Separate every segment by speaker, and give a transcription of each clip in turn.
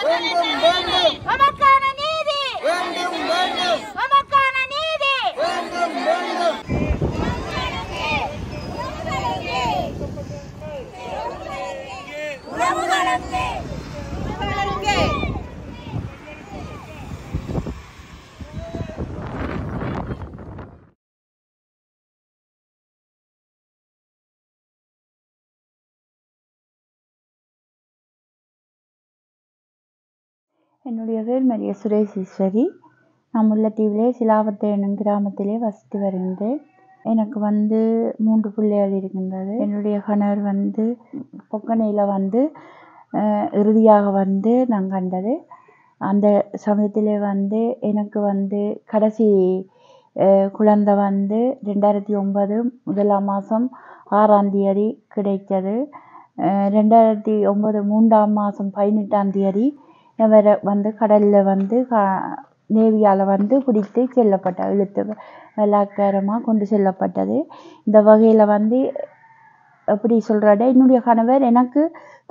Speaker 1: வேண்டும் வேண்டும்
Speaker 2: நமக்கான நீதி
Speaker 1: வேண்டும் வேண்டும்
Speaker 2: நமக்கான நீதி
Speaker 1: வேண்டும் வேண்டும்
Speaker 2: உறவுகளுக்கு
Speaker 3: என்னுடைய பேர் மரிய சுரேஷ் ஈஸ்வரி. நான் முல்லைத்தீவிலே சிலாவத்தை என்னும் கிராமத்திலே வசித்து வருகின்றேன். எனக்கு 3 பிள்ளைகள் இருக்கின்றது. என்னுடைய கணவர் பொக்கனையில் இறுதியாக நான் கண்டது. அந்த சமயத்திலே எனக்கு கடைசி குழந்தை 2009 முதலாம் மாதம் 6ஆம் தேதி கிடைத்தது. 2009 3ஆம் மாதம் 18ஆம் தேதி இவரை கடலில் நேவியால் பிடித்து செல்லப்பட்டார். இழுத்து பலாத்காரமாக கொண்டு செல்லப்பட்டது. இந்த வகையில் எப்படி சொல்கிறத, என்னுடைய கணவர் எனக்கு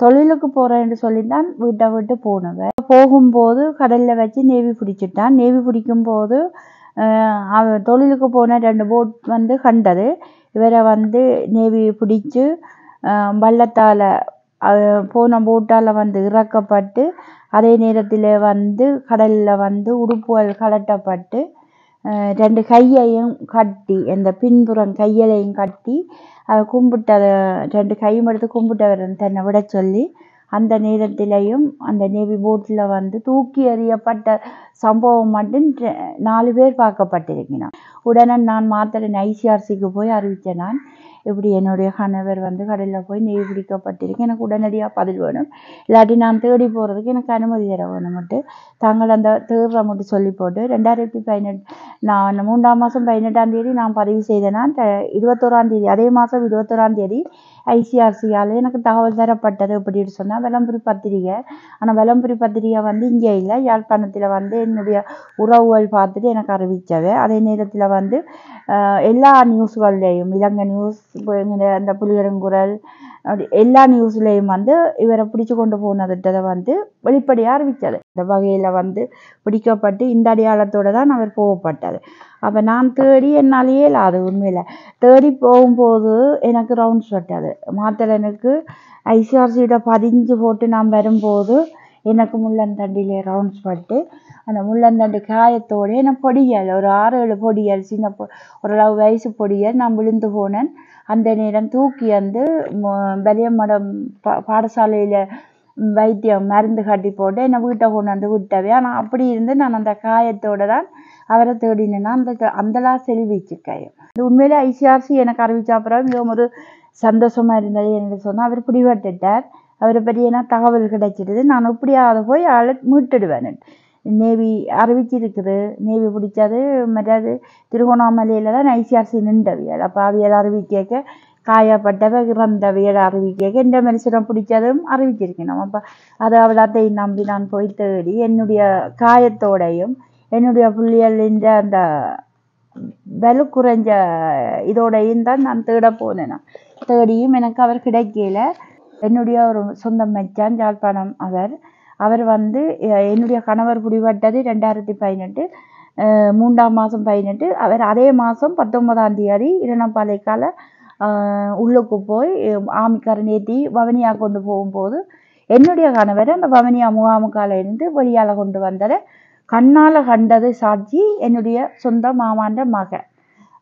Speaker 3: தொழிலுக்கு போகிறேன்னு சொல்லித்தான் வீட்டை விட்டு போனவர். போகும்போது கடலில் வச்சு நேவி பிடிச்சிட்டான். நேவி பிடிக்கும்போது தொழிலுக்கு போன 2 போட் கண்டது. இவரை நேவி பிடிச்சி வள்ளத்தால் போன போட்டால் இறக்கப்பட்டு, அதே நேரத்தில் கடலில் உடுப்புகள் கலட்டப்பட்டு 2 கையையும் கட்டி, அந்த பின்புறம் கையையும் கட்டி கும்பிட்ட 2 கையும் எடுத்து கும்பிட்டவர் தன்னை விட சொல்லி, அந்த நேரத்திலையும் அந்த நேவி போட்டில் தூக்கி எறியப்பட்ட சம்பவம் 4 பேர் பார்க்கப்பட்டிருக்கிறான். உடனே நான் மாத்திரை ஐசிஆர்சிக்கு போய் அறிவித்தேன். நான் இப்படி என்னுடைய கணவர் கடலில் போய் நேவி பிடிக்கப்பட்டிருக்கு, எனக்கு உடனடியாக பதில் வேணும், இல்லாட்டி நான் தேடி போகிறதுக்கு எனக்கு அனுமதி தர வேணும்ட்டு தாங்கள் அந்த தேடுற மட்டும் சொல்லி போட்டு 2018 நான் 3ஆம் மாதம் 18ஆம் தேதி நான் பதிவு செய்தேன்னா 21ஆம் தேதி அதே மாதம் 21ஆம் தேதி ஐசிஆர்சியால் எனக்கு தகவல் தரப்பட்டது. எப்படின்னு சொன்னால் விளம்பரி பத்திரிகை. ஆனால் விளம்பரி பத்திரிகை இங்கே இல்லை, யாழ்ப்பாணத்தில் என்னுடைய உறவுகள் பார்த்துட்டு எனக்கு அறிவித்தவை. அதே நேரத்தில் எல்லா நியூஸ்கள்லேயும் இலங்கை நியூஸ், அந்த புலிகரங்குரல், அப்படி எல்லா நியூஸ்லேயும் இவரை பிடிச்சி கொண்டு போனதுட்டதை வெளிப்படையாக அறிவித்தது. இந்த வகையில் பிடிக்கப்பட்டு இந்த அடையாளத்தோடு தான் அவர் போகப்பட்டது. அப்போ நான் தேடி என்னாலேயே இல்லாது உண்மையில் தேடி போகும்போது எனக்கு ரவுண்ட்ஸ் பட்டது. மாத்தளனுக்கு ஐசிஆர்சியோட 15 போட்டு நான் வரும்போது எனக்கு முள்ளந்தண்டிலே ரவுண்ட்ஸ் பட்டு, அந்த முள்ளந்தண்டு காயத்தோடு எனக்கு பொடியல் ஒரு 6-7 பொடியல், சின்ன ஓரளவு வயசு பொடியல் நான் விழுந்து போனேன். அந்த நேரம் தூக்கி பெரியமடம் பாடசாலையில் வைத்தியம் மருந்து கட்டி போட்டு என்னை வீட்டை கொண்டு விட்டவே. ஆனால் அப்படி இருந்து நான் அந்த காயத்தோடு தான் அவரை தேடினேன்னா அந்தலா செல்விச்சு காயம். இது உண்மையிலே ஐசிஆர்சி எனக்கு அறிவிச்ச அப்புறம் மிகவும் ஒரு சந்தோஷமாக இருந்தது. என்று சொன்னால் அவர் பிடிபட்டுட்டார், அவரை பற்றி தகவல் கிடைச்சிடுது. நான் எப்படியாவது போய் ஆளை மீட்டுடுவேன். நேவி அறிவிச்சிருக்குது, நேவி பிடிச்சது மற்றது திருகோணாமலையில் தான் ஐசிஆர்சி நின்றவியல். அப்போ அவியல் அறிவிக்க காயப்பட்டவை இறந்தவியல் அறிவிக்க இந்த மனுஷனை பிடிச்சதும் அறிவிச்சிருக்கணும். அப்போ அதை அவளத்தையும் நம்பி நான் போய் தேடி என்னுடைய காயத்தோடையும் என்னுடைய புள்ளியலின் அந்த விலை குறைஞ்ச இதோடையும் தான் நான் தேட போனேன். தேடியும் எனக்கு அவர் கிடைக்கல. என்னுடைய ஒரு சொந்த மச்சான் யாழ்ப்பாணம், அவர் என்னுடைய கணவர் பிடிபட்டது 2018 3ஆம் மாதம் 18. அவர் அதே மாதம் 19ஆம் தேதி இரணப்பாலைக்கால உள்ளுக்கு போய் ஆமிக்காரன் ஏற்றி வவனியா கொண்டு போகும்போது என்னுடைய கணவர் அந்த வவனியா முகாமுக்கால இருந்து வெளியால் கொண்டு வந்ததை கண்ணால் கண்டது சாட்சி என்னுடைய சொந்த மாமாண்ட மகன்.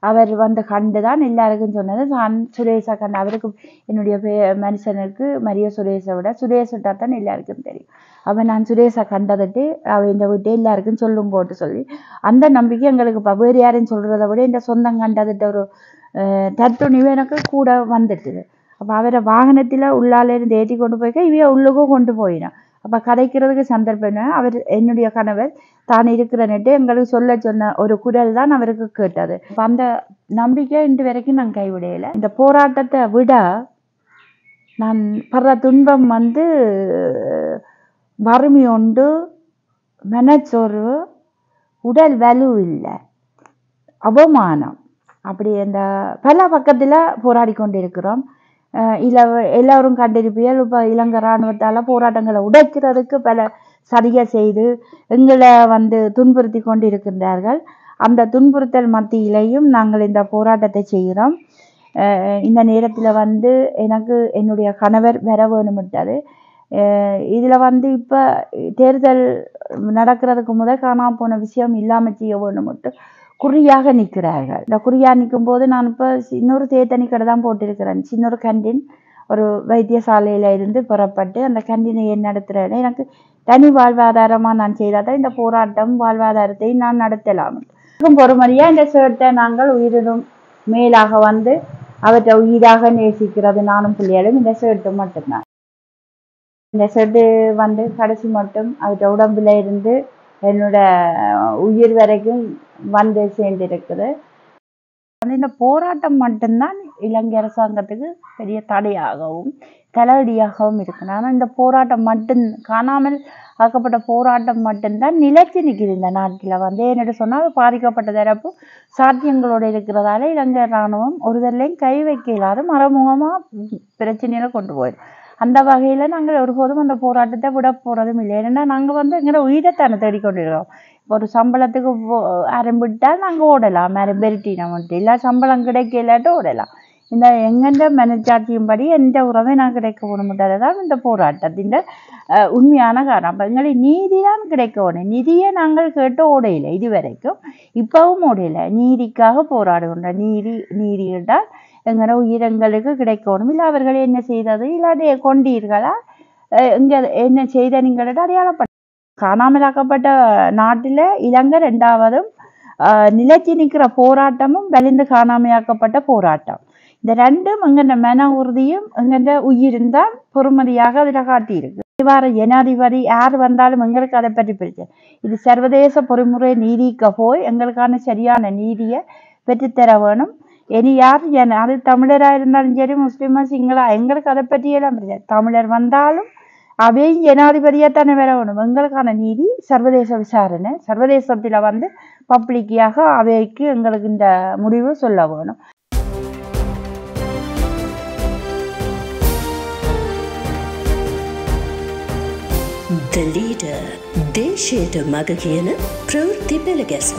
Speaker 3: அவர் கண்டு தான் எல்லாருக்கும் சொன்னது. நான் சுரேஷை கண்டு, அவருக்கு என்னுடைய மனுஷனுக்கு மரிய சுரேஷை விட சுரேஷிட்டா தான் எல்லாருக்கும் தெரியும். அப்போ நான் சுரேஷை கண்டதுட்டு அவன் விட்டு எல்லாருக்கும் சொல்லும் போட்டு சொல்லி அந்த நம்பிக்கை எங்களுக்கு இப்போ வேறு யாரையும் சொல்கிறத விட இந்த சொந்தம் கண்டதுட்ட ஒரு தத்துணிவு எனக்கு கூட வந்துட்டுது. அப்போ அவரை வாகனத்தில் உள்ளாலேருந்து ஏற்றி கொண்டு போய்க்க இவைய உள்ளுக்கும் கொண்டு போயிடும். அப்போ கதைக்கிறதுக்கு சந்தர்ப்பம். அவர் என்னுடைய கணவர் தான் இருக்கிற நட்டு எங்களுக்கு சொன்ன ஒரு குரல் தான் அவருக்கு கேட்டது. அந்த நம்பிக்கை இன்று வரைக்கும் நான் கைவிடையில. இந்த போராட்டத்தை விட நான் படுற துன்பம் வறுமை உண்டு, மனச்சோர்வு, உடல் வலு இல்லை, அவமானம், அப்படி இந்த பல பக்கத்தில் போராடி கொண்டிருக்கிறோம். இல்லை எல்லோரும் கண்டிருப்பியல். இப்போ இலங்கை இராணுவத்தால் போராட்டங்களை உடைக்கிறதுக்கு பல சரிய செய்து எங்களை துன்புறுத்தி கொண்டு இருக்கின்றார்கள். அந்த துன்புறுத்தல் மத்தியிலையும் நாங்கள் இந்த போராட்டத்தை செய்கிறோம். இந்த நேரத்தில் எனக்கு என்னுடைய கணவர் வர வேணுமிட்டது. இதில் இப்போ தேர்தல் நடக்கிறதுக்கு முதல் காணாமல் போன விஷயம் இல்லாமல் செய்ய வேணும்ட்டு குறியாக நிற்கிறார்கள். இந்த குறியாக நிற்கும் போது நான் இப்போ இன்னொரு தேத்தனி கடை தான் போட்டிருக்கிறேன். சின்னொரு கேண்டீன் ஒரு வைத்தியசாலையில் இருந்து புறப்பட்டு அந்த கேண்டீனை நடத்துகிறேன். எனக்கு தனி வாழ்வாதாரமாக நான் செய்தால் தான் இந்த போராட்டம் வாழ்வாதாரத்தை நான் நடத்தலாம். பொறுமதியாக இந்த ஷர்ட்டை நாங்கள் உயிரினும் மேலாக அவற்றை உயிராக நேசிக்கிறது நானும் பிள்ளைகளும் இந்த ஷர்ட்டு மட்டும்தான். இந்த ஷர்ட்டு கடைசி மட்டும் அவற்றை உடம்புல இருந்து என்னோட உயிர் வரைக்கும் சேர்ந்திருக்குது. இந்த போராட்டம் மட்டும்தான் இலங்கை அரசாங்கத்துக்கு பெரிய தடையாகவும் தலையடியாகவும் இருக்குது. ஆனால் இந்த போராட்டம் மட்டும் காணாமல் ஆக்கப்பட்ட போராட்டம் மட்டும்தான் நிலைச்சு நிற்கிது இந்த நாட்டில். என்னென்னு சொன்னால் பாதிக்கப்பட்ட தரப்பு சாத்தியங்களோடு இருக்கிறதால இலங்கை இராணுவம் ஒருதரையும் கை வைக்க இல்லாத மறைமுகமாக பிரச்சனையில கொண்டு போயிடும். அந்த வகையில் நாங்கள் ஒருபோதும் அந்த போராட்டத்தை விட போகிறதும் இல்லை. ஏன்னா நாங்கள் எங்களை உயிரைத்தானே தேடிக்கொண்டிருக்கிறோம். ஒரு சம்பளத்துக்கு ஆரம்பிட்டால் நாங்கள் ஓடலாம், பெருட்டினா மட்டும் இல்லை சம்பளம் கிடைக்கலாட்டு ஓடலாம். இந்த எங்கெந்த மனச்சாட்சியும்படி எந்த உறவை நான் கிடைக்க முடியாது தான் இந்த போராட்டத்தின் உண்மையான காரணம். அப்போ எங்களை நீதி தான் கிடைக்கணும். நிதியை நாங்கள் கேட்டு ஓடையில்லை இதுவரைக்கும், இப்பவும் ஓடையில்லை. நீதிக்காக போராடுகின்ற நீதி என்றால் எங்களோட உயிரங்களுக்கு கிடைக்கணும். இல்லை அவர்கள் என்ன செய்தது இல்லாட்டி கொண்டீர்களா இங்கே என்ன செய்த நீங்களோட அடையாளப்பட்ட காணாமலாக்கப்பட்ட நாட்டில் இலங்கை 2வதும் நிலைச்சி நிற்கிற போராட்டமும் வலிந்து காணாமையாக்கப்பட்ட போராட்டம். இந்த ரெண்டும் எங்கெண்ட மன உறுதியும் எங்கெண்ட உயிரும் தான் பொறுமதியாக அதில் காட்டியிருக்கு. இவ்வாறு ஜனாதிபதி யார் வந்தாலும் எங்களுக்கு அதை பற்றி பிரச்சனை. இது சர்வதேச பொறிமுறை நீதிக்கு போய் எங்களுக்கான சரியான நீதியை பெற்றுத்தர வேணும். இனி யார் அது தமிழராக இருந்தாலும் சரி, முஸ்லீமா, சிங்களா, எங்களுக்கு அதை பற்றியெல்லாம் பிரச்சனை. தமிழர் வந்தாலும் அவையும் ஜனாதிபதியாக தானே வர வேணும். எங்களுக்கான நீதி சர்வதேச விசாரணை, சர்வதேசத்தில் பப்ளிக்காக அவைக்கு எங்களுக்கு இந்த முடிவு சொல்ல வேணும்.
Speaker 4: The leader, දේශයට මග කියන ප්‍රවෘත්ති පෙළ ගැස්ම